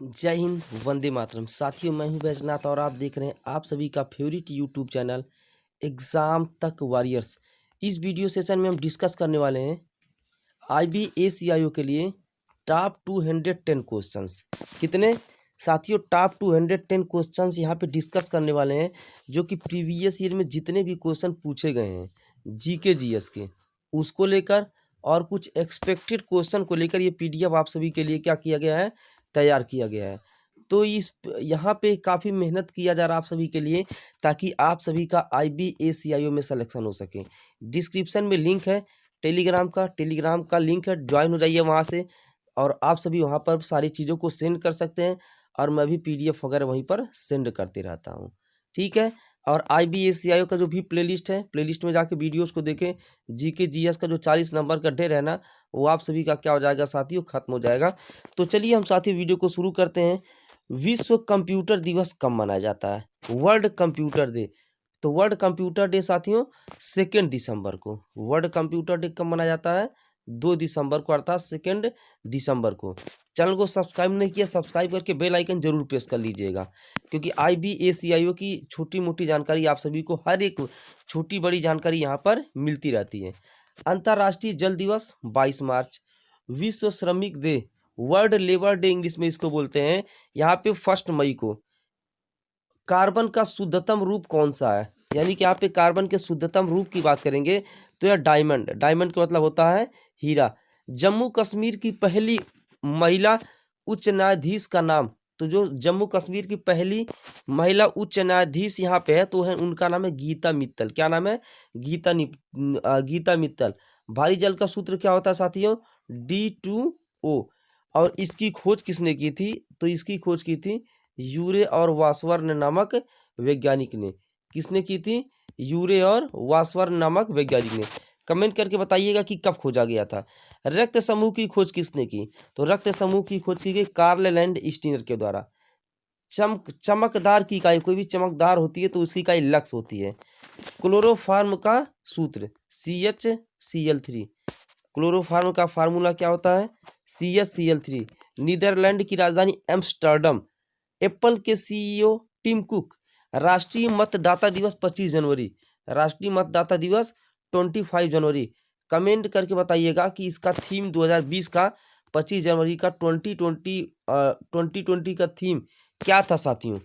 जय हिंद, वंदे मातरम। साथियों, मैं हूं बैजनाथ और आप देख रहे हैं आप सभी का फेवरेट यूट्यूब चैनल एग्ज़ाम तक वॉरियर्स। इस वीडियो सेशन में हम डिस्कस करने वाले हैं IBACIO के लिए टॉप 210 क्वेश्चंस। कितने साथियों? टॉप 210 क्वेश्चंस यहाँ पे डिस्कस करने वाले हैं, जो कि प्रीवियस ईयर में जितने भी क्वेश्चन पूछे गए हैं जीके जीएस के, उसको लेकर और कुछ एक्सपेक्टेड क्वेश्चन को लेकर ये PDF आप सभी के लिए क्या किया गया है, तैयार किया गया है। तो इस यहाँ पे काफ़ी मेहनत किया जा रहा है आप सभी के लिए, ताकि आप सभी का IBACIO में सिलेक्शन हो सके। डिस्क्रिप्शन में लिंक है टेलीग्राम का लिंक है, ज्वाइन हो जाइए वहाँ से और आप सभी वहाँ पर सारी चीज़ों को सेंड कर सकते हैं और मैं भी PDF वगैरह वहीं पर सेंड करते रहता हूँ, ठीक है। और IBACIO का जो भी प्लेलिस्ट है, प्लेलिस्ट में जाके वीडियोस को देखें। जीके जीएस का जो 40 नंबर का ढेर है ना, वो आप सभी का क्या हो जाएगा साथियों, खत्म हो जाएगा। तो चलिए हम साथी वीडियो को शुरू करते हैं। विश्व कंप्यूटर दिवस कब मनाया जाता है? World computer day. तो वर्ल्ड कंप्यूटर डे साथियों 2 दिसंबर को। वर्ल्ड कंप्यूटर डे कब मनाया जाता है? 2 दिसंबर को, अर्थात 2 दिसंबर को। चैनल को सब्सक्राइब नहीं किया, सब्सक्राइब करके बेल आइकन जरूर प्रेस कर लीजिएगा, क्योंकि IBACIO की छोटी मोटी जानकारी आप सभी को, हर एक छोटी बड़ी जानकारी यहाँ पर मिलती रहती है। अंतर्राष्ट्रीय जल दिवस 22 मार्च। विश्व श्रमिक day, world labour day English में इसको बोलते हैं, यहाँ पे 1 मई को। कार्बन का शुद्धतम रूप कौन सा है? यानी कि यहाँ पे कार्बन के शुद्धतम रूप की बात करेंगे तो यह डायमंड। डायमंड का मतलब होता है हीरा। जम्मू कश्मीर की पहली महिला उच्च न्यायाधीश का नाम। तो जो जम्मू कश्मीर की पहली महिला उच्च न्यायाधीश यहाँ पे है, तो है उनका नाम है गीता मित्तल। क्या नाम है? गीता मित्तल। भारी जल का सूत्र क्या होता है साथियों? D2O। और इसकी खोज किसने की थी? तो इसकी खोज की थी यूरे और वासवर्न नामक वैज्ञानिक ने। किसने की थी? यूरे और वासवर्न नामक वैज्ञानिक ने। कमेंट करके बताइएगा कि कब खोजा गया था। रक्त समूह की खोज किसने की? तो रक्त समूह की खोज की गई कार्ल लैंडस्टीनर के द्वारा। चमकदार की इकाई, कोई भी चमकदार होती है तो उसकी इकाई लक्स होती है। क्लोरोफॉर्म का सूत्र CHCl3। क्लोरोफॉर्म का फार्मूला क्या होता है? CHCl3। नीदरलैंड की राजधानी एम्स्टर्डम। एप्पल के CEO टिम कुक। राष्ट्रीय मतदाता दिवस 25 जनवरी। राष्ट्रीय मतदाता दिवस 25 जनवरी। कमेंट करके बताइएगा कि इसका थीम 2020 का 25 जनवरी का 2020 का थीम क्या था साथियों।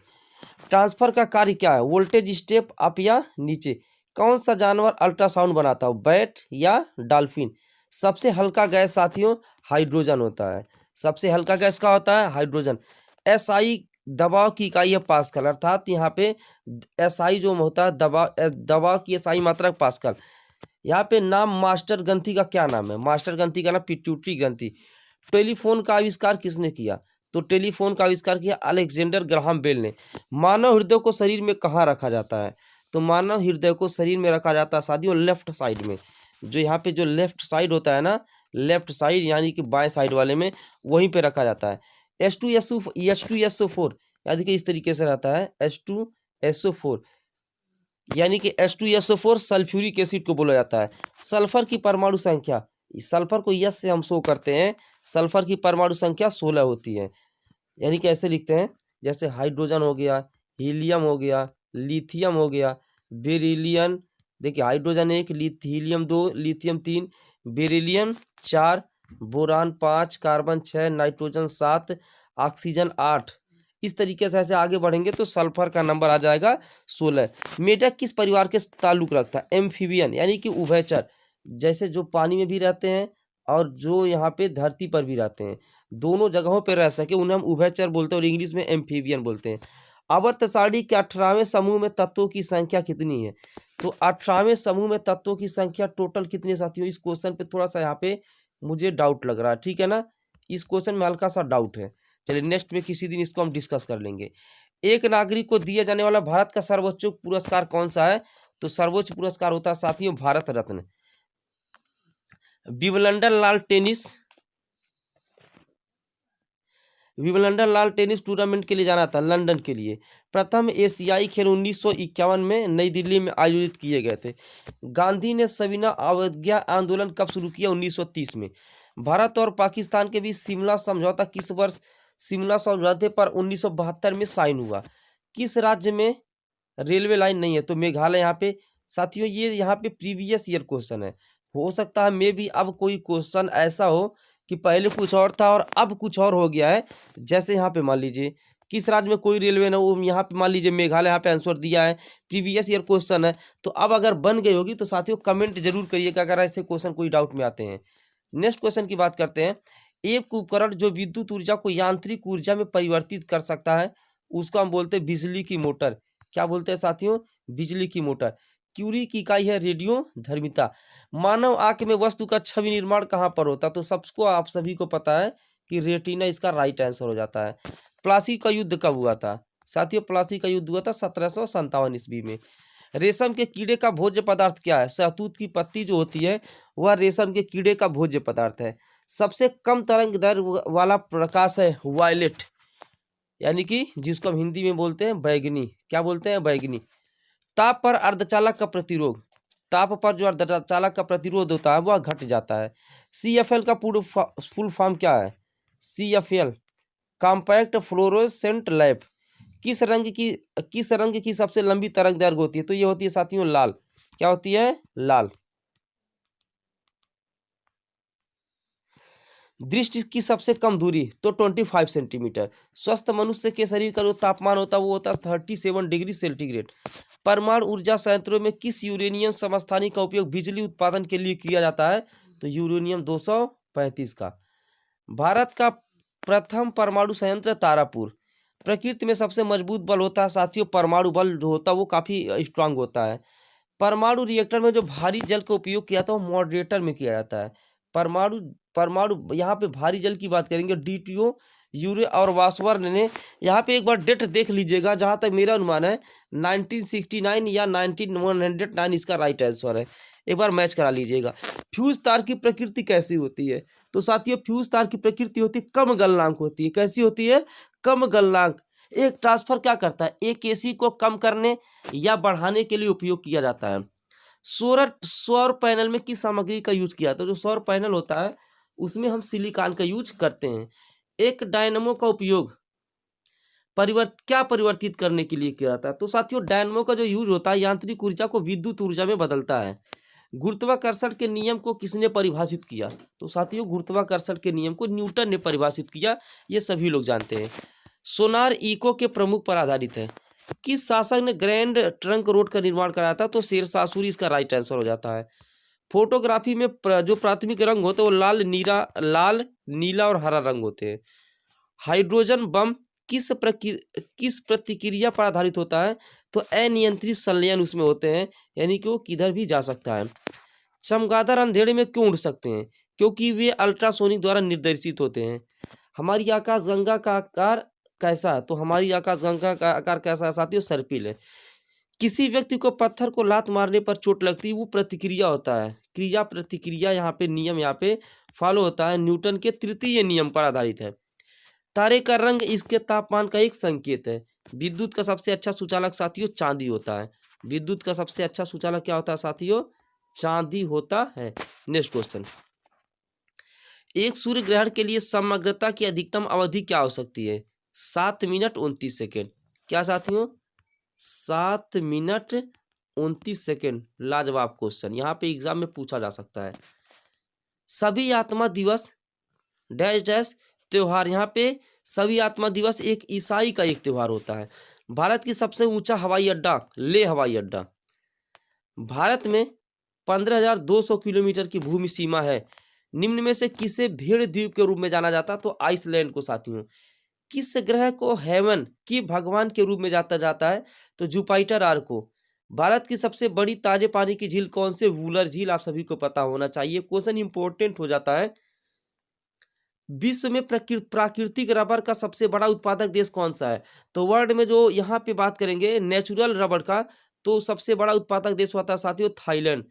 ट्रांसफर का कार्य क्या है? वोल्टेज स्टेप अप या नीचे। कौन सा जानवर अल्ट्रासाउंड बनाता है? बैट या डॉल्फिन। सबसे हल्का गैस साथियों हाइड्रोजन होता है। सबसे हल्का गैस का होता है हाइड्रोजन। SI दबाव की इकाई है पास्कल, अर्थात यहाँ पे SI जो होता है दबाव की SI मात्रा पास्कल। यहाँ पे नाम मास्टर ग्रंथि का क्या नाम है? मास्टर ग्रंथि का नाम पिट्यूटरी ग्रंथि। टेलीफोन का आविष्कार किसने किया? तो टेलीफोन का आविष्कार किया अलेक्जेंडर ग्राहम बेल ने। मानव हृदय को शरीर में कहाँ रखा जाता है? तो मानव हृदय को शरीर में रखा जाता है साथियों लेफ्ट साइड में। जो यहाँ पे जो लेफ्ट साइड होता है ना, लेफ्ट साइड यानी कि बाएं साइड वाले में, वहीं पे रखा जाता है। H2SO4 यानी कि इस तरीके से रहता है H2SO4, यानी कि H2SO4 सल्फ्यूरिक एसिड को बोला जाता है। सल्फर की परमाणु संख्या, सल्फर को यस से हम शो करते हैं, सल्फर की परमाणु संख्या 16 होती है। यानी कि ऐसे लिखते हैं, जैसे हाइड्रोजन हो गया, हीलियम हो गया, लिथियम हो गया, बेरिलियम। देखिए hydrogen 1, helium 2, lithium 3, beryllium 4, boron 5, carbon 6, nitrogen 7, oxygen 8। इस तरीके से ऐसे आगे बढ़ेंगे तो सल्फर का नंबर आ जाएगा 16। मेढक किस परिवार के ताल्लुक रखता है? एम्फीबियन, यानी कि उभयचर। जैसे जो पानी में भी रहते हैं और जो यहाँ पे धरती पर भी रहते हैं, दोनों जगहों पे रह सके, उन्हें हम उभयचर बोलते हैं और इंग्लिश में एम्फीबियन बोलते हैं। आवर्त सारणी के 18वें समूह में तत्वों की संख्या कितनी है? तो 18वें समूह में तत्वों की संख्या टोटल कितनी है साथियों? इस क्वेश्चन पे थोड़ा सा यहाँ पे मुझे डाउट लग रहा है, ठीक है ना, इस क्वेश्चन में हल्का सा डाउट है। चलिए नेक्स्ट में किसी दिन इसको हम डिस्कस कर लेंगे। एक नागरिक को दिया जाने वाला भारत का सर्वोच्च पुरस्कार कौन सा है? तो सर्वोच्च पुरस्कार होता है साथियों भारत रत्न। विम्बलडन लाल टेनिस टूर्नामेंट के लिए जाना था लंदन के लिए। प्रथम एशियाई खेल 1951 में नई दिल्ली में आयोजित किए गए थे। गांधी ने सविनय अवज्ञा आंदोलन कब शुरू किया? 1930 में। भारत और पाकिस्तान के बीच शिमला समझौता किस वर्ष शिमला समझौते पर 1972 में साइन हुआ। किस राज्य में रेलवे लाइन नहीं है? तो मेघालय। यहाँ पे साथियों ये यहाँ पे प्रीवियस ईयर क्वेश्चन है, हो सकता है मे भी अब कोई क्वेश्चन ऐसा हो कि पहले कुछ और था और अब कुछ और हो गया है। जैसे यहाँ पे मान लीजिए किस राज्य में कोई रेलवे ना हो, यहाँ पे मान लीजिए मेघालय, यहाँ पे आंसर दिया है, प्रीवियस ईयर क्वेश्चन है। तो अब अगर बन गई होगी तो साथियों कमेंट जरूर करिएगा अगर ऐसे क्वेश्चन कोई डाउट में आते हैं। नेक्स्ट क्वेश्चन की बात करते हैं। एक उपकरण जो विद्युत ऊर्जा को यांत्रिक ऊर्जा में परिवर्तित कर सकता है उसको हम बोलते हैं बिजली की मोटर। क्या बोलते हैं साथियों? बिजली की मोटर। क्यूरी की इकाई है रेडियो धर्मिता। मानव आंख में वस्तु का छवि निर्माण कहाँ पर होता है? तो सबको आप सभी को पता है कि रेटिना इसका राइट आंसर हो जाता है। प्लासी का युद्ध कब हुआ था? साथियों प्लासी का युद्ध हुआ था 1757 ईस्वी में। रेशम के कीड़े का भोज्य पदार्थ क्या है? शहतूत की पत्ती जो होती है वह रेशम के कीड़े का भोज्य पदार्थ है। सबसे कम तरंग दैर्घ्य वाला प्रकाश है वायलेट, यानी कि जिसको हम हिंदी में बोलते हैं बैगनी। क्या बोलते हैं? बैगनी। ताप पर अर्धचालक का प्रतिरोध, ताप पर जो अर्धचालक का प्रतिरोध होता है वह घट जाता है। CFL का फुल फॉर्म क्या है? CFL compact fluorescent lamp. किस रंग की सबसे लंबी तरंग दैर्घ्य होती है? तो ये होती है साथियों लाल। क्या होती है? लाल। दृष्टि की सबसे कम दूरी तो 25 सेंटीमीटर। स्वस्थ मनुष्य के शरीर का जो तापमान होता है वो होता है 37 डिग्री सेंटीग्रेड। परमाणु ऊर्जा संयंत्रों में किस यूरेनियम समस्थानिक का उपयोग बिजली उत्पादन के लिए किया जाता है? तो यूरेनियम 235 का। भारत का प्रथम परमाणु संयंत्र तारापुर। प्रकृति में सबसे मजबूत बल होता है साथियों परमाणु बल जो होता है वो काफी स्ट्रांग होता है। परमाणु रिएक्टर में जो भारी जल का उपयोग किया जाता है वो मॉडरेटर में किया जाता है। परमाणु यहाँ पे भारी जल की बात करेंगे DTO यूरे और वासवर्न ने। यहाँ पे एक बार डेट देख लीजिएगा, जहाँ तक मेरा अनुमान है 1969 या 1909 इसका राइट आंसर है। एक बार मैच करा लीजिएगा। फ्यूज तार की प्रकृति कैसी होती है? तो साथियों फ्यूज तार की प्रकृति होती है कम गलनांक होती है। कैसी होती है? कम गलनांक। एक ट्रांसफर क्या करता है? एक AC को कम करने या बढ़ाने के लिए उपयोग किया जाता है। सौर पैनल में किस सामग्री का यूज किया? तो जो सौर पैनल होता है उसमें हम सिलिकॉन का यूज करते हैं। एक डायनमो का उपयोग क्या परिवर्तित करने के लिए किया जाता है? तो साथियों डायनमो का जो यूज होता है यांत्रिक ऊर्जा को विद्युत ऊर्जा में बदलता है। गुरुत्वाकर्षण के नियम को किसने परिभाषित किया? तो साथियों गुरुत्वाकर्षण के नियम को न्यूटन ने परिभाषित किया, ये सभी लोग जानते हैं। सोनार इको के प्रमुख पर आधारित है। किस शासक ने ग्रैंड ट्रंक रोड का निर्माण कराया था? तो शेरशाह सूरी इसका राइट आंसर हो जाता है। फोटोग्राफी में जो प्राथमिक रंग होते हैं वो लाल, नीला और हरा रंग होते हैं। हाइड्रोजन बम किस प्रतिक्रिया पर आधारित होता है? तो अनियंत्रित संलयन उसमें होते हैं, यानी कि वो किधर भी जा सकता है। चमगादड़ अंधेरे में क्यों उड़ सकते हैं? क्योंकि वे अल्ट्रासोनिक द्वारा निर्देशित होते हैं। हमारी आकाशगंगा का आकार कैसा है? तो हमारी आकाशगंगा का आकार कैसा है साथियों? सर्पिल है। किसी व्यक्ति को पत्थर को लात मारने पर चोट लगती है वो प्रतिक्रिया होता है। क्रिया प्रतिक्रिया यहाँ पे नियम यहाँ पे फॉलो होता है, न्यूटन के तृतीय नियम पर आधारित है। तारे का रंग इसके तापमान का एक संकेत है। विद्युत का सबसे अच्छा सुचालक साथियों चांदी होता है। विद्युत का सबसे अच्छा सुचालक क्या होता है साथियों? चांदी होता है। Next question. एक सूर्य ग्रहण के लिए समग्रता की अधिकतम अवधि क्या हो सकती है? 7 मिनट 29 सेकेंड। क्या साथियों? 7 मिनट 29 सेकेंड। लाजवाब क्वेश्चन, यहाँ पे एग्जाम में पूछा जा सकता है। सभी आत्मा दिवस डैश डैश त्योहार। यहाँ पे सभी आत्मा दिवस एक ईसाई का एक त्योहार होता है। भारत की सबसे ऊंचा हवाई अड्डा लेह हवाई अड्डा। भारत में 15,200 किलोमीटर की भूमि सीमा है। निम्न में से किसे भेड़ द्वीप के रूप में जाना जाता है? तो आइसलैंड को साथियों। किस ग्रह को हेवन की भगवान के रूप में जाता है? तो जुपिटर आर को। भारत की सबसे बड़ी ताजे पानी की झील कौन से? वूलर झील। आप सभी को पता होना चाहिए, क्वेश्चन इंपॉर्टेंट हो जाता है। विश्व में प्राकृतिक रबर का सबसे बड़ा उत्पादक देश कौन सा है? तो वर्ल्ड में जो यहाँ पे बात करेंगे नेचुरल रबर का, तो सबसे बड़ा उत्पादक देश होता है साथियों थाईलैंड।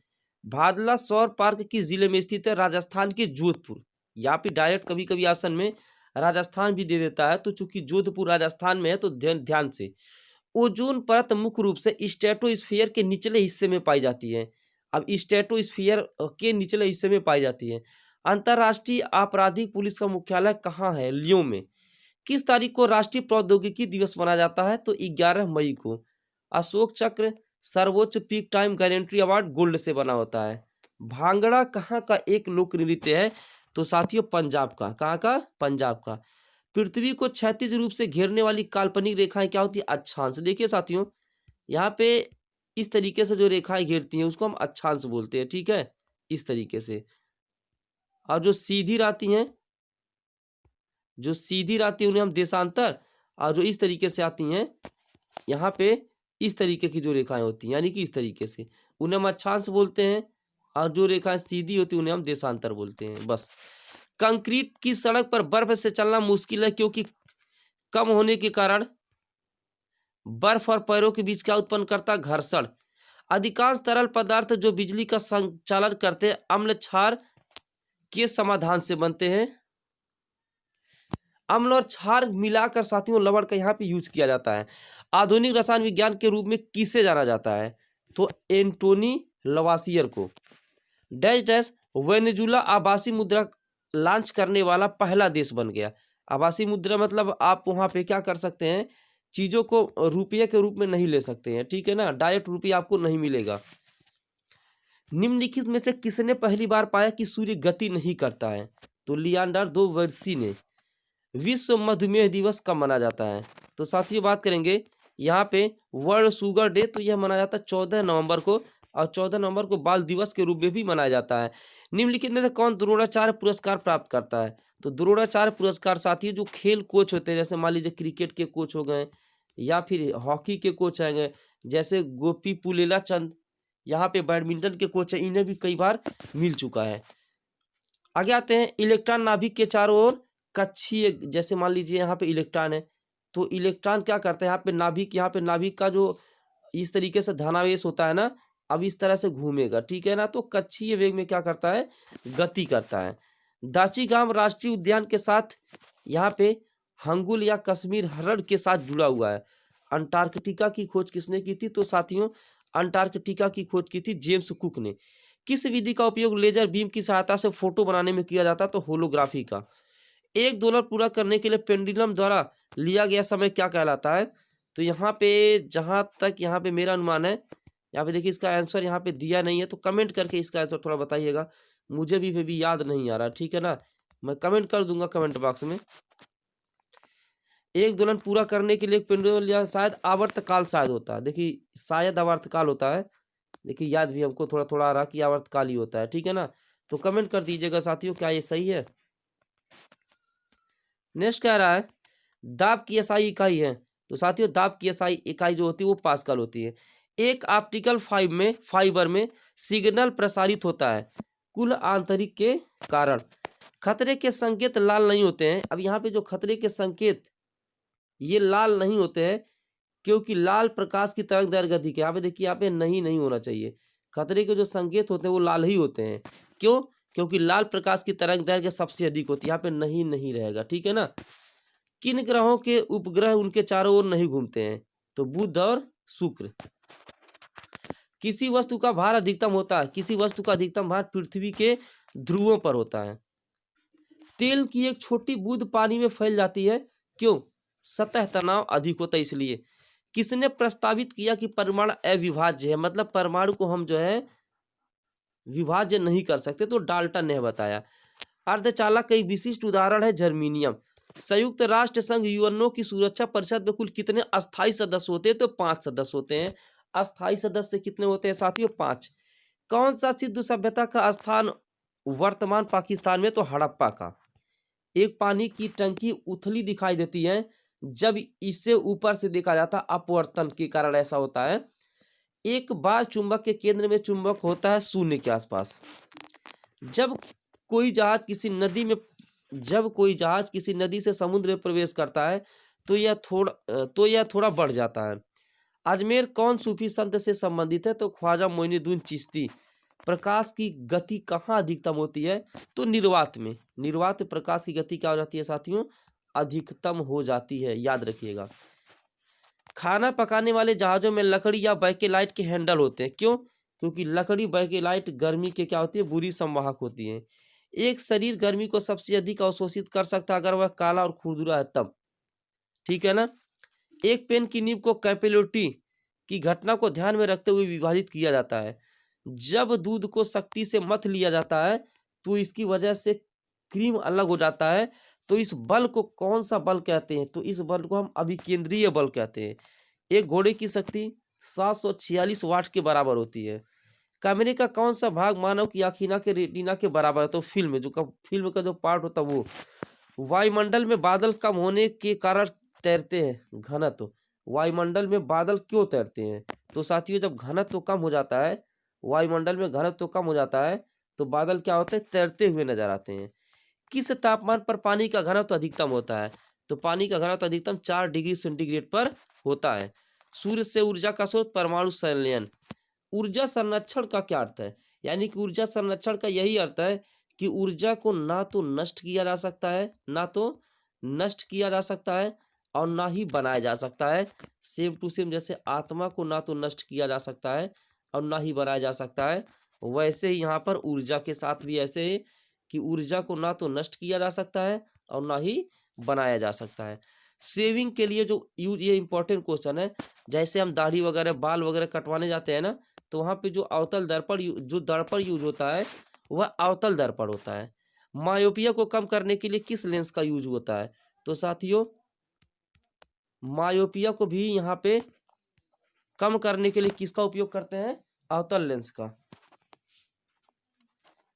भादला सौर पार्क किस जिले में स्थित है? राजस्थान के जोधपुर। यहाँ पे डायरेक्ट कभी कभी ऑप्शन में राजस्थान भी दे देता है, तो चूंकि जोधपुर राजस्थान में है तो ध्यान से। ओजोन परत मुख्य रूप से स्ट्रेटोस्फीयर के निचले हिस्से में पाई जाती है। अब स्ट्रेटोस्फीयर के निचले हिस्से में पाई जाती है। अंतर्राष्ट्रीय आपराधिक पुलिस का मुख्यालय कहाँ है? लियों में। किस तारीख को राष्ट्रीय प्रौद्योगिकी दिवस मनाया जाता है? तो 11 मई को। अशोक चक्र सर्वोच्च peak time guarantee award gold से बना होता है। भांगड़ा कहाँ का एक लोक नृत्य है? तो साथियों पंजाब का। कहाँ का? पंजाब का। पृथ्वी को क्षैतिज रूप से घेरने वाली काल्पनिक रेखाएं क्या होती है? अक्षांश। देखिए साथियों, यहाँ पे इस तरीके से जो रेखाएं घेरती हैं उसको हम अक्षांश बोलते हैं, ठीक है, इस तरीके से। और जो सीधी रहती हैं, उन्हें हम देशांतर, और जो इस तरीके से आती हैं यहाँ पे इस तरीके की जो रेखाएं होती हैं, यानी कि इस तरीके से, उन्हें हम अक्षांश बोलते हैं, और जो रेखाएं सीधी होती हैं उन्हें हम देशांतर बोलते हैं। बस। कंक्रीट की सड़क पर बर्फ से चलना मुश्किल है क्योंकि कम होने के कारण बर्फ और पैरों के बीच क्या उत्पन्न करता है? घर्षण। अधिकांश तरल पदार्थ जो बिजली का संचालन करते हैं अम्ल क्षार के समाधान से बनते हैं। अम्ल और क्षार मिलाकर साथियों लवण का यहाँ पे यूज किया जाता है। आधुनिक रसायन विज्ञान के रूप में किसे जाना जाता है? तो एंटोनी लवासियर को। डैश डैश वेनेजुला आभासी मुद्रा लॉन्च करने वाला पहला देश बन गया। आभासी मुद्रा मतलब आप वहां पे क्या कर सकते हैं, चीजों को रुपये के रूप में नहीं ले सकते हैं, ठीक है ना, डायरेक्ट रुपया आपको नहीं मिलेगा। निम्नलिखित में से किसने पहली बार पाया कि सूर्य गति नहीं करता है? तो लियांडर वर्सी ने। विश्व मधुमेह दिवस कब मनाया जाता है? तो साथियों बात करेंगे यहाँ पे वर्ल्ड शुगर डे, तो यह मनाया जाता है 14 नवंबर को, और 14 नवंबर को बाल दिवस के रूप में भी मनाया जाता है। निम्नलिखित में से कौन द्रोणाचार्य पुरस्कार प्राप्त करता है? तो द्रोणाचार्य पुरस्कार साथियों जो खेल कोच होते हैं, जैसे मान लीजिए क्रिकेट के कोच हो गए या फिर हॉकी के कोच आ गए, जैसे गोपी पुलेला चंद, यहाँ पे बैडमिंटन के कोच है, इन्हें भी कई बार मिल चुका है। आगे आते हैं, इलेक्ट्रॉन नाभिक के चारों ओर कक्षीय, जैसे मान लीजिए यहाँ पे इलेक्ट्रॉन है, तो इलेक्ट्रॉन क्या करता है, यहाँ पे नाभिक का जो इस तरीके से धनावेश होता है ना, अब इस तरह से घूमेगा, ठीक है ना, तो कक्षीय वेग में क्या करता है? गति करता है। दाचीगाम राष्ट्रीय उद्यान के साथ यहाँ पे हंगुल या कश्मीर हरण के साथ जुड़ा हुआ है। अंटार्कटिका की खोज किसने की थी? तो साथियों अंटार्कटिका की खोज की थी जेम्स कुक ने। किस विधि का उपयोग लेजर बीम की सहायता से फोटो बनाने में किया जाता? तो होलोग्राफी का। एक दोलन पूरा करने के लिए पेंडुलम द्वारा लिया गया समय क्या कहलाता है? तो यहाँ पे जहां तक यहाँ पे मेरा अनुमान है, यहाँ पे देखिए इसका आंसर यहाँ पे दिया नहीं है, तो कमेंट करके इसका आंसर थोड़ा बताइएगा, मुझे भी याद नहीं आ रहा, ठीक है ना, मैं कमेंट कर दूंगा कमेंट बॉक्स में। एक दोलन पूरा करने के लिए एक पेंडुलम या शायद आवर्तकाल शायद होता है, देखिए शायद आवर्तकाल होता है, देखिए याद भी हमको थोड़ा थोड़ा आ रहा कि आवर्तकाल ही होता है, ठीक है ना, तो कमेंट कर दीजिएगा साथियों क्या ये सही है। नेक्स्ट कह रहा है दाब की एसआई इकाई है, तो साथियों दाब की एसआई इकाई जो होती है वो पास्कल होती है। एक ऑप्टिकल फाइबर में सिग्नल प्रसारित होता है कुल आंतरिक के कारण। खतरे के संकेत लाल नहीं होते हैं। अब यहाँ पे जो खतरे के संकेत ये लाल नहीं होते हैं क्योंकि लाल प्रकाश की तरंग दैर्घ्य अधिक है। यहाँ पे देखिए, यहाँ पे नहीं होना चाहिए, खतरे के जो संकेत होते हैं वो लाल ही होते हैं। क्यों? क्योंकि लाल प्रकाश की तरंग दैर्घ्य सबसे अधिक होती है, यहाँ पे नहीं रहेगा, ठीक है ना। किन ग्रहों के उपग्रह उनके चारों ओर नहीं घूमते हैं? तो बुध और शुक्र। किसी वस्तु का भार अधिकतम होता है, किसी वस्तु का अधिकतम भार पृथ्वी के ध्रुवों पर होता है। तेल की एक छोटी बूंद पानी में फैल जाती है, क्यों? सतह तनाव अधिक होता है इसलिए। किसने प्रस्तावित किया कि परमाणु अविभाज्य है, मतलब परमाणु को हम जो है विभाज्य नहीं कर सकते? तो डाल्टन ने बताया। अर्धचालक का एक विशिष्ट उदाहरण है जर्मेनियम। संयुक्त राष्ट्र संघ यूएनओ की सुरक्षा परिषद में कुल कितने अस्थायी सदस्य होते हैं? तो 5 सदस्य होते हैं। अस्थायी सदस्य कितने होते हैं साथियों? 5। कौन सा सिंधु सभ्यता का स्थान वर्तमान पाकिस्तान में? तो हड़प्पा का। एक पानी की टंकी उथली दिखाई देती है जब इसे ऊपर से देखा जाता है, अपवर्तन के कारण ऐसा होता है। एक बार चुंबक के केंद्र में चुंबक होता है शून्य के आसपास। जब कोई जहाज किसी नदी से समुद्र में प्रवेश करता है तो यह थोड़ा बढ़ जाता है। अजमेर कौन सूफी संत से संबंधित है? तो ख्वाजा मोइनुद्दीन चिश्ती। प्रकाश की गति कहाँ अधिकतम होती है? तो निर्वात में। निर्वात में प्रकाश की गति क्या हो जाती है साथियों? अधिकतम हो जाती है, याद रखिएगा। खाना पकाने वाले जहाजों में लकड़ी या बैकेलाइट के हैंडल होते हैं, क्यों? क्योंकि लकड़ी बैकेलाइट गर्मी के क्या होती है? बुरी संवाहक होती है। एक शरीर गर्मी को सबसे अधिक अवशोषित कर सकता है अगर वह काला और खुरदुरा है तब। ठीक है ना। एक पेन की नींव को कैपिलरी की घटना को ध्यान में रखते हुए विभाजित किया जाता है। जब दूध को सख्ती से मथ लिया जाता है तो इसकी वजह से क्रीम अलग हो जाता है। तो इस बल को कौन सा बल कहते हैं? तो इस बल को हम अभिकेंद्रीय बल कहते हैं। एक घोड़े की शक्ति 746 वाट के बराबर होती है। कैमरे का कौन सा भाग मानव की आखिना के रेटिना के बराबर है? तो फिल्म का जो पार्ट होता है वो। वायुमंडल में बादल कम होने के कारण तैरते हैं। घनत्व, वायुमंडल में बादल क्यों तैरते हैं? तो साथियों, जब घनत्व कम हो जाता है, वायुमंडल में घनत्व कम हो जाता है तो बादल क्या होते हैं? तैरते हुए नजर आते हैं। किस तापमान पर पानी का घनत्व अधिकतम होता है? तो पानी का घनत्व अधिकतम 4 डिग्री सेंटीग्रेड पर होता है। सूर्य से ऊर्जा का स्रोत परमाणु संलयन। ऊर्जा संरक्षण का क्या अर्थ है? यानी कि ऊर्जा संरक्षण का यही अर्थ है कि ऊर्जा को ना तो नष्ट किया जा सकता है, और ना ही बनाया जा सकता है। सेम टू सेम, जैसे आत्मा को ना तो नष्ट किया जा सकता है और ना ही बनाया जा सकता है, वैसे ही यहाँ पर ऊर्जा के साथ भी ऐसे है कि ऊर्जा को ना तो नष्ट किया जा सकता है और ना ही बनाया जा सकता है। सेविंग के लिए जो यूज, ये इंपॉर्टेंट क्वेश्चन है। जैसे हम दाढ़ी वगैरह, बाल वगैरह कटवाने जाते हैं ना, तो वहाँ पे जो अवतल दर्पण जो दर्पण यूज होता है वह अवतल दर्पण होता है। मायोपिया को कम करने के लिए किस लेंस का यूज होता है? तो साथियों, मायोपिया को भी यहाँ पे कम करने के लिए किसका उपयोग करते हैं? अवतल लेंस का।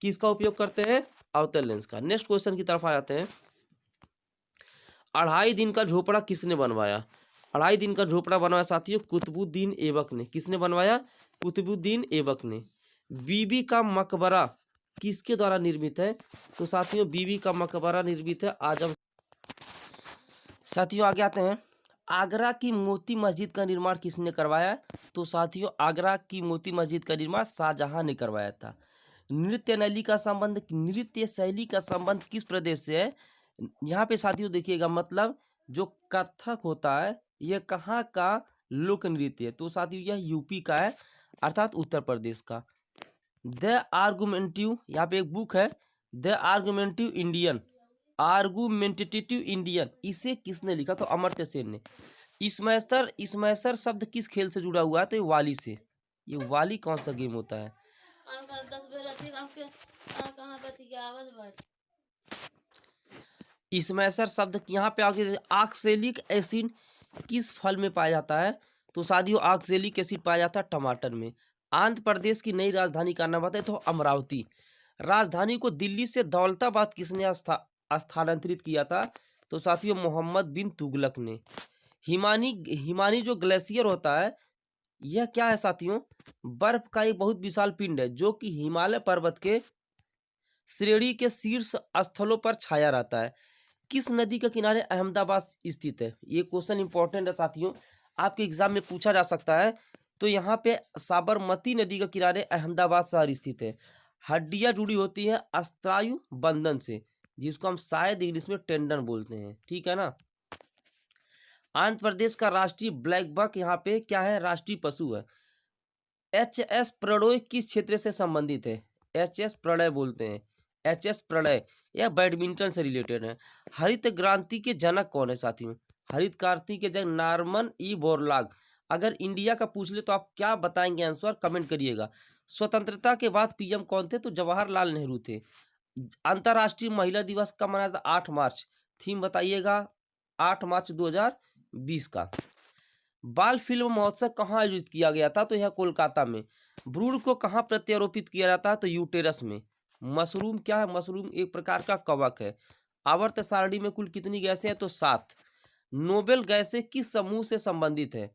किसका उपयोग करते हैं? अवतल लेंस का। नेक्स्ट क्वेश्चन की तरफ आ जाते हैं। 2.5 दिन का झोपड़ा किसने बनवाया? 2.5 दिन का झोपड़ा बनवाया साथियों कुतुबुद्दीन ऐबक ने। किसने बनवाया? कुतुबुद्दीन ऐबक ने। बीबी का मकबरा किसके द्वारा निर्मित है? तो साथियों, बीबी का मकबरा निर्मित है आजम। साथियों, आगे आते हैं। आगरा की मोती मस्जिद का निर्माण किसने करवाया? तो साथियों, आगरा की मोती मस्जिद का निर्माण शाहजहां ने करवाया था। नृत्य शैली का संबंध किस प्रदेश से है? यहाँ पे साथियों देखिएगा, मतलब जो कथक होता है यह कहाँ का लोक नृत्य है? तो साथियों, यह यूपी का है, अर्थात उत्तर प्रदेश का। द आर्गुमेंटिव, यहाँ पे एक बुक है, द आर्गुमेंटेटिव इंडियन, इसे किसने लिखा? तो अमर्त्य सेन ने। इसमैसर शब्द किस खेल से जुड़ा हुआ है? तो ये वाली से। ये वाली कौन सा गेम होता है? इसमैसर शब्द यहाँ पे आगे, ऑक्सैलिक एसिड किस फल में पाया जाता है? तो साथियों, ऑक्सैलिक एसिड पाया जाता है टमाटर में। आंध्र प्रदेश की नई राजधानी का नाम बताए तो अमरावती। राजधानी को दिल्ली से दौलताबाद किसने स्थानांतरित किया था? तो साथियों, मोहम्मद बिन तुगलक ने। हिमानी जो ग्लेशियर होता है, यह क्या है साथियों? बर्फ का एक बहुत विशाल पिंड है जो कि हिमालय पर्वत के श्रेणी के शीर्ष स्थलों पर छाया रहता है। किस नदी के किनारे अहमदाबाद स्थित है? ये क्वेश्चन इंपॉर्टेंट है साथियों, आपके एग्जाम में पूछा जा सकता है। तो यहाँ पे साबरमती नदी के किनारे अहमदाबाद शहर स्थित है। हड्डियां जुड़ी होती है अस्त्रायु बंधन से, जिसको हम शायद इंग्लिश में टेंडन बोलते हैं। ठीक है ना। आंध्र प्रदेश का राष्ट्रीय ब्लैक बक यहाँ पे क्या है? राष्ट्रीय पशु है। एच.एस. प्रणोय किस क्षेत्र से संबंधित है? एच.एस. प्रणय बोलते हैं। एच.एस. प्रणय यह बैडमिंटन से रिलेटेड है। हरित क्रांति के जनक कौन है साथियों? हरित क्रांति के जनक नॉर्मन ई बोरलॉग। अगर इंडिया का पूछ ले तो आप क्या बताएंगे आंसर? कमेंट करिएगा। स्वतंत्रता के बाद पीएम कौन थे? तो जवाहरलाल नेहरू थे। अंतर्राष्ट्रीय महिला दिवस कब मनाया था? 8 मार्च। थीम बताइएगा। 8 मार्च 2020 का। बाल फिल्म महोत्सव कहाँ आयोजित किया गया था? तो यह कोलकाता में। भ्रूण को कहाँ प्रत्यारोपित किया जाता है? तो यूटेरस में। मशरूम क्या है? मशरूम एक प्रकार का कवक है। आवर्त सारणी में कुल कितनी गैसें हैं? तो 7। नोबेल गैसें किस समूह से संबंधित है?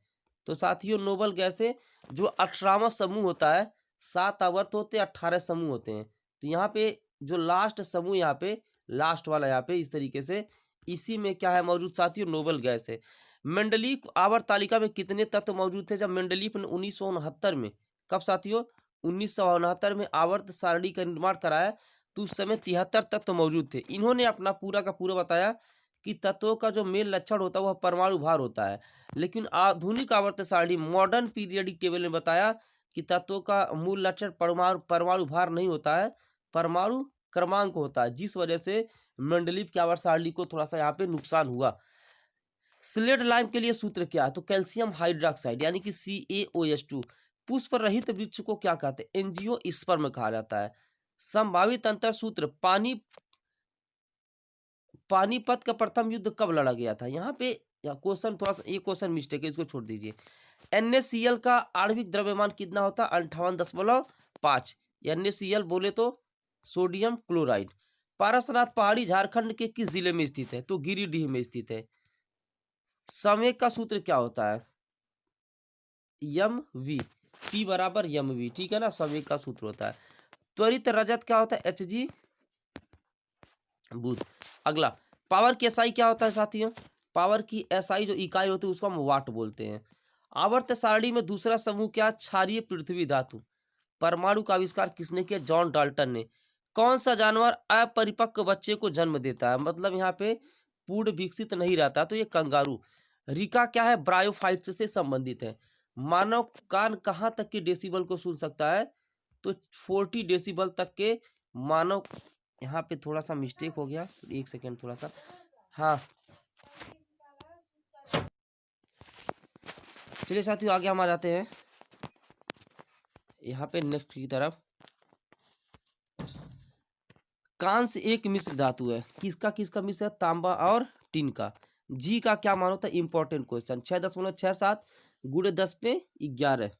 तो साथियों, नोबेल गैसें जो 18वां समूह होता है, 7 आवर्त होते हैं, 18 समूह होते हैं। तो यहाँ पे जो लास्ट समूह, यहाँ पे लास्ट वाला, यहाँ पे इस तरीके से, इसी में क्या है मौजूद साथियों? नोबेल गैस है। मेंडलीव आवर्त तालिका में कितने तत्व मौजूद थे जब मेंडलीव ने 1969 में, कब साथियों? 1969 में आवर्त सारणी का निर्माण कराया, तो उस समय 73 तत्व मौजूद थे। इन्होंने अपना पूरा का पूरा बताया कि तत्वों का जो मेन लक्षण होता है वह परमाणु भार होता है। लेकिन आधुनिक आवर्त सारणी मॉडर्न पीरियडिक टेबल में बताया कि तत्वों का मूल लक्षण परमाणु भार नहीं होता है, परमाणु क्रमांक होता है, जिस वजह से मेंडलीव की आवर्त सारणी को थोड़ा सा यहाँ पे नुकसान हुआ। स्लेट लाइम के लिए सूत्र क्या है? तो कैल्शियम हाइड्रोक्साइड यानी कि CaOH2। पुष्प रहित वृक्ष को क्या कहते हैं? एंजियोस्पर्म कहा जाता है। संभावित अंतर सूत्र, पानीपत का प्रथम युद्ध कब लड़ा गया था? यहाँ पे क्वेश्चन थोड़ा सा, ये क्वेश्चन मिस्टेक है, इसको छोड़ दीजिए। NaCl का आणविक द्रव्यमान कितना होता है? 58.5। NaCl बोले तो सोडियम क्लोराइड। पारसनाथ पहाड़ी झारखंड के किस जिले में स्थित है? तो गिरिडीह में स्थित है। संवेग का सूत्र क्या होता है? mv, T बराबर mv, ठीक है ना, संवेग का सूत्र होता है। त्वरित रजत क्या होता है? Hg बुध। अगला, पावर की SI क्या होता है साथियों? पावर की SI जो इकाई होती है उसको हम वाट बोलते हैं। आवर्त सारणी में दूसरा समूह क्या? क्षारीय पृथ्वी धातु। परमाणु का आविष्कार किसने किया? जॉन डाल्टन ने। कौन सा जानवर अपरिपक्व बच्चे को जन्म देता है? मतलब यहाँ पे पूर्ण विकसित नहीं रहता, तो ये कंगारू। रिका क्या है? ब्रायोफाइट्स से संबंधित है। मानव कान कहाँ तक के डेसिबल को सुन सकता है? तो 40 डेसिबल तक के मानव। यहाँ पे थोड़ा सा मिस्टेक हो गया, एक सेकेंड, थोड़ा सा, हाँ चलिए साथियों आगे हम आ जाते हैं यहाँ पे नेक्स्ट की तरफ। कांस्य एक मिश्र धातु है। किसका किसका मिश्र है? तांबा और टिन का। जी का क्या मान होता है? Important question. 6.67 गुणे 10 पे 11।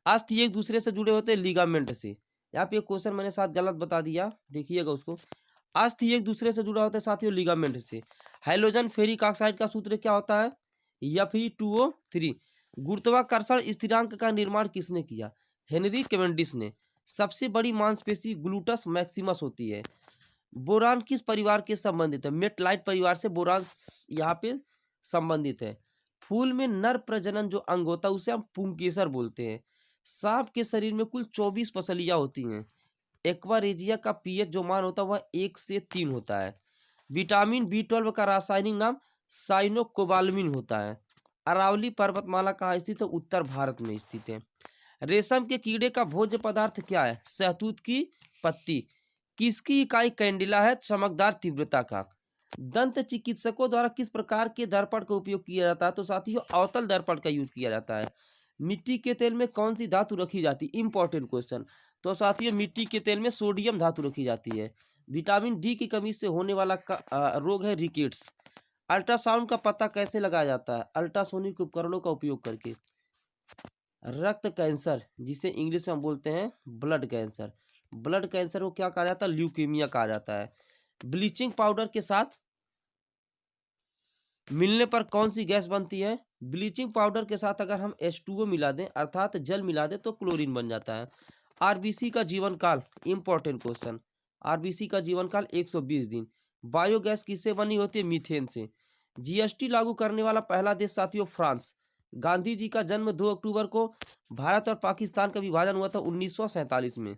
अस्थि एक दूसरे से जुड़े होते हैं लिगामेंट से। यहाँ पे क्वेश्चन मैंने साथ गलत बता दिया, देखिएगा उसको। अस्थि एक दूसरे से जुड़ा होता है साथियों लिगामेंट से। हाइड्रोजन फेरिक ऑक्साइड का सूत्र क्या होता है? Fe2O3। गुरुत्वाकर्षण स्थिरांक का निर्माण किसने किया? हेनरी कैवेंडिश ने। सबसे बड़ी मांसपेशी ग्लूटस मैक्सिमस होती है। बोरान किस परिवार के संबंधित है? मेटलाइट परिवार से बोरान यहाँ पे संबंधित है। फूल में नर प्रजनन जो अंग होता है उसे हम पुंकेसर बोलते हैं। सांप के शरीर में कुल 24 पसलियां होती हैं। एक्वारेजिया का पीएच जो मान होता है वह 1 से 3 होता है। विटामिन B12 का रासायनिक नाम साइनोकोबालमिन होता है। अरावली पर्वतमाला कहाँ स्थित है? उत्तर भारत में स्थित है। रेशम के कीड़े का भोज्य पदार्थ क्या है? शहतूत की पत्ती। किसकी इकाई कैंडिला है? चमकदार तीव्रता का। दंत चिकित्सकों द्वारा किस प्रकार के दर्पण का उपयोग किया जाता है? तो साथियों अवतल दर्पण का यूज किया जाता है। मिट्टी के तेल में कौन सी धातु रखी जाती है? Important question. तो साथियों मिट्टी के तेल में सोडियम धातु रखी जाती है। विटामिन डी की कमी से होने वाला रोग है रिकेट्स। अल्ट्रासाउंड का पता कैसे लगाया जाता है? अल्ट्रासोनिक उपकरणों का उपयोग करके। रक्त कैंसर जिसे इंग्लिश में हम बोलते हैं ब्लड कैंसर, ब्लड कैंसर को क्या कहा जाता है? ल्यूकेमिया कहा जाता है। ब्लीचिंग पाउडर के साथ मिलने पर कौन सी गैस बनती है? ब्लीचिंग पाउडर के साथ अगर हम H2O मिला दें अर्थात जल मिला दें तो क्लोरीन बन जाता है। आरबीसी का जीवन काल, इंपॉर्टेंट क्वेश्चन। आरबीसी का जीवन काल 120 दिन। बायोगैस किससे बनी होती है? मीथेन से। जीएसटी लागू करने वाला पहला देश साथियों फ्रांस। गांधी जी का जन्म 2 अक्टूबर को। भारत और पाकिस्तान का विभाजन हुआ था 1947 में।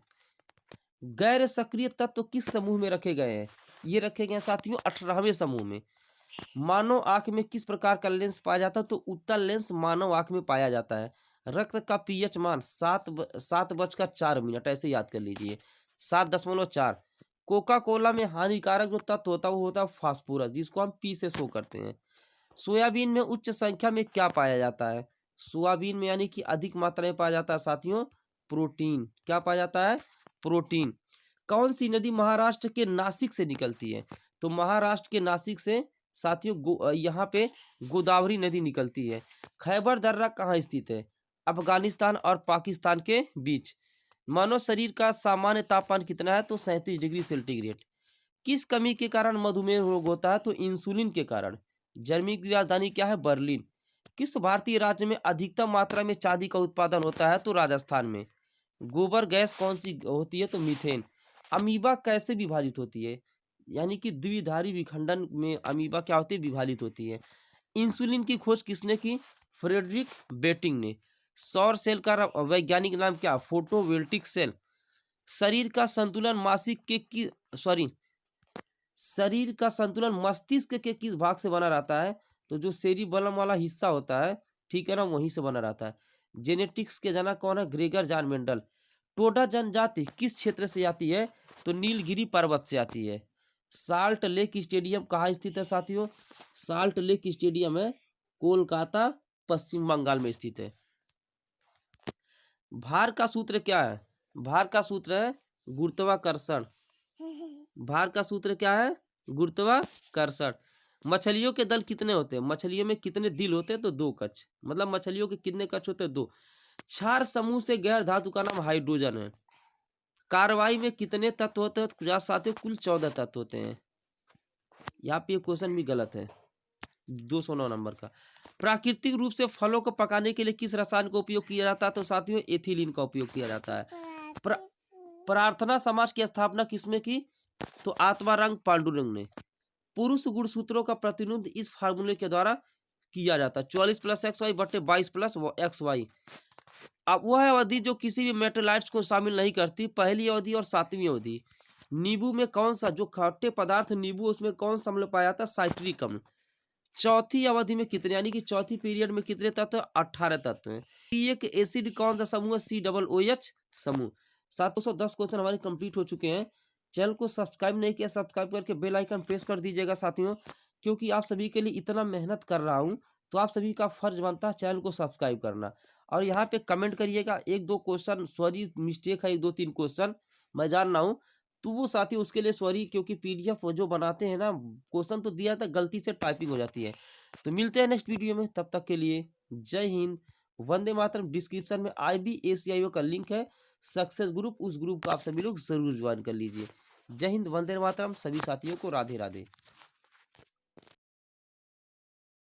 गैर सक्रिय तत्व किस समूह में रखे गए हैं? ये रखे गए साथियों 18वें समूह में। मानव आंख में किस प्रकार का लेंस पाया जाता है? तो उत्तल लेंस मानव आंख में पाया जाता है। रक्त का पीएच मान 7:04 ऐसे याद कर लीजिए, 7.4। कोका कोला में हानिकारक जो तत्व होता है वो होता है फास्फोरस, जिसको हम पी से शो करते हैं। सोयाबीन में उच्च संख्या में क्या पाया जाता है? सोयाबीन में यानी कि अधिक मात्रा में पाया जाता है साथियों प्रोटीन। क्या पाया जाता है? प्रोटीन। कौन सी नदी महाराष्ट्र के नासिक से निकलती है? तो महाराष्ट्र के नासिक से साथियों यहाँ पे गोदावरी नदी निकलती है। खैबर दर्रा कहाँ स्थित है? अफगानिस्तान और पाकिस्तान के बीच। मानव शरीर का सामान्य तापमान कितना है? तो 37 डिग्री सेंटीग्रेड। किस कमी के कारण मधुमेह रोग होता है? तो इंसुलिन के कारण। जर्मनी की राजधानी क्या है? बर्लिन। किस भारतीय राज्य में अधिकतम मात्रा में चांदी का उत्पादन होता है? तो राजस्थान में। गोबर गैस कौन सी होती है? तो मीथेन। अमीबा कैसे विभाजित होती है? यानी कि द्विधारी विखंडन में अमीबा क्या होती है? विभाजित होती है। इंसुलिन की खोज किसने की? फ्रेडरिक बेटिंग ने। सौर सेल का वैज्ञानिक नाम क्या? Photovoltaic cell. शरीर का संतुलन शरीर का संतुलन मस्तिष्क के किस भाग से बना रहता है? तो जो सेरिबेलम वाला हिस्सा होता है, ठीक है ना, वहीं से बना रहता है। जेनेटिक्स के जनक कौन है? Gregor John Mendel. टोडा जनजाति किस क्षेत्र से आती है? तो नीलगिरी पर्वत से आती है। साल्ट लेक स्टेडियम कहाँ स्थित है साथियों? साल्ट लेक स्टेडियम है कोलकाता, पश्चिम बंगाल में स्थित है। भार का सूत्र क्या है? भार का सूत्र है गुरुत्वाकर्षण। भार का सूत्र क्या है? गुरुत्वाकर्षण। मछलियों के दल कितने होते हैं? मछलियों में कितने दिल होते हैं? तो 2 कक्ष। मतलब मछलियों के कितने कक्ष होते हैं? 2। क्षार समूह से गैर धातु का नाम हाइड्रोजन है। कार्बाई में कितने तत्व होते हैं? तो साथियों कुल 14 तत्व होते हैं। यहाँ पे क्वेश्चन भी गलत है 209 नंबर का। प्राकृतिक रूप से फलों को पकाने के लिए किस रसायन का उपयोग किया जाता है? तो साथियों एथिलीन का उपयोग किया जाता है। प्रार्थना समाज की स्थापना किसमें की? तो आत्माराम पांडुरंग ने। पुरुष गुणसूत्रों का प्रतिनिधित्व इस फार्मूले के द्वारा किया जाता है 44 + XY बटे 22 + XY। अब वह अवधि जो किसी भी मेटेलाइट्स को शामिल नहीं करती, पहली अवधि और 7वीं अवधि। नींबू में कौन सा, जो खट्टे पदार्थ नींबू, उसमें कौन सा अम्ल पाया जाता है? साइट्रिक अम्ल। चौथी अवधि में कितने, यानी कि चौथी पीरियड में कितने तत्व? 18 तत्व हैं। एक एसिड कौन सा समूह है? COOH समूह। 710 क्वेश्चन हमारे कंप्लीट हो चुके हैं। चैनल को सब्सक्राइब नहीं किया, सब्सक्राइब करके बेल आइकन प्रेस कर दीजिएगा साथियों, क्योंकि आप सभी के लिए इतना मेहनत कर रहा हूं, तो आप सभी का फर्ज बनता है चैनल को सब्सक्राइब करना। और यहाँ पे कमेंट करिएगा, 1-2 क्वेश्चन सॉरी मिस्टेक है, 1-2-3 क्वेश्चन मैं जान रहा हूँ, तो वो साथी उसके लिए सॉरी, क्योंकि PDF जो बनाते हैं ना, क्वेश्चन तो दिया था, गलती से टाइपिंग हो जाती है। तो मिलते हैं नेक्स्ट वीडियो में, तब तक के लिए जय हिंद, वंदे मातरम। डिस्क्रिप्शन में IBACIO का लिंक है, सक्सेस ग्रुप, उस ग्रुप को आप सभी लोग जरूर ज्वाइन कर लीजिए। जय हिंद, वंदे मातरम। सभी साथियों को राधे राधे।